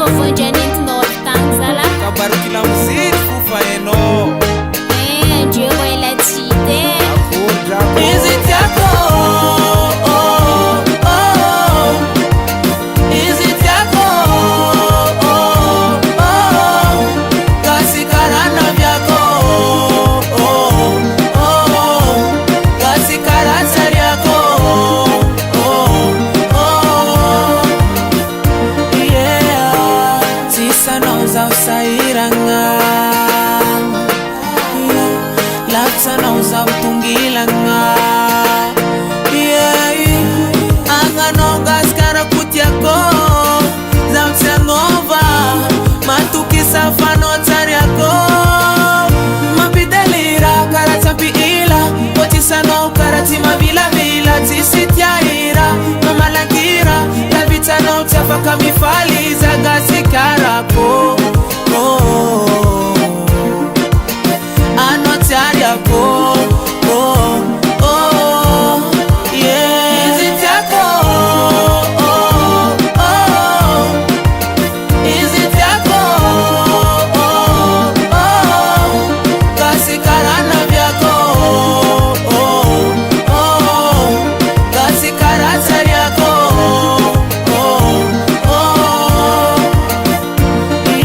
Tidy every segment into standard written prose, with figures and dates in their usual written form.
fofondra nentinao tagny zala kabaro kila mizity fofa hainao andreo ela tsy hita izy tiako izy tiako gasy karana vyako gasy karatsary yako yeah sisanao zaho sahiragna lavitsanao zaho tongilagna agnanao gasy karakotiako zaho tsy agnova matokisafanao tsary ako mampidelira kara tsampiila kotisanao kara tsy mavilavila tsisy tiahira mamalankira lavitsanao tsy afaka mifaliza gasy karako anao tsary ako izy tiako izy tiako gasy karana vyako gasy karatsary yako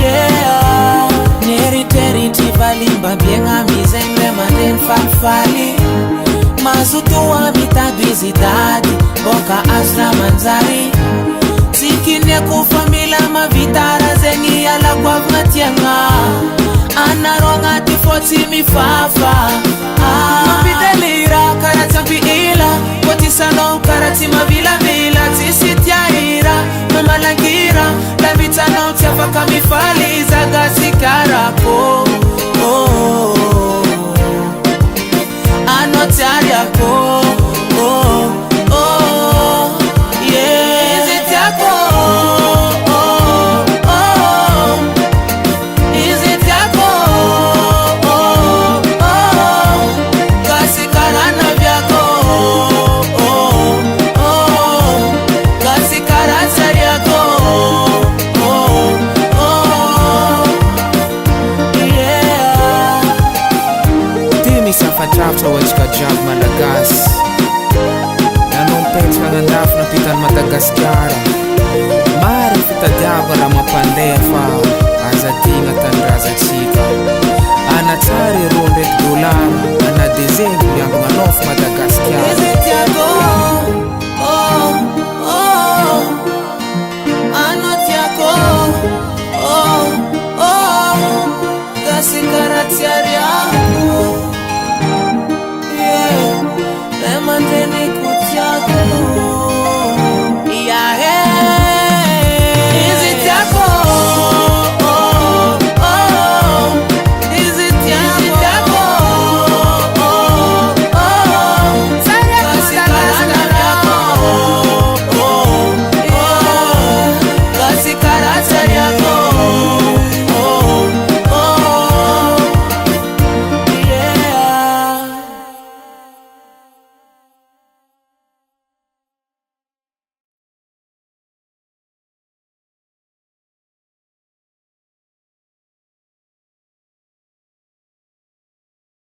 yeah neriteritry valimba biegna mizengre mandreny falifaly mazotoa mitady izy dady boka azra manjary tsy kiniako fa mila mavitara zegny alako avy tiagna anaro agnaty fô tsy mifafa mampidelira kara tsampiila kotisanao kara tsy mavilavila tsisy tiahira mamalankira lavitsanao tsy afaka mifaliza gasy karako anao tsary ako izy tiako izy tiako gasy karana vyako gasy karatsary yako yeah ty misy afatrafitra hoatsika jiaby malagasy nanao mipetraka agnandafy nampitany Madagasikara mary fitadiava raha mampandeha fa aza digna tany razatsika anatsary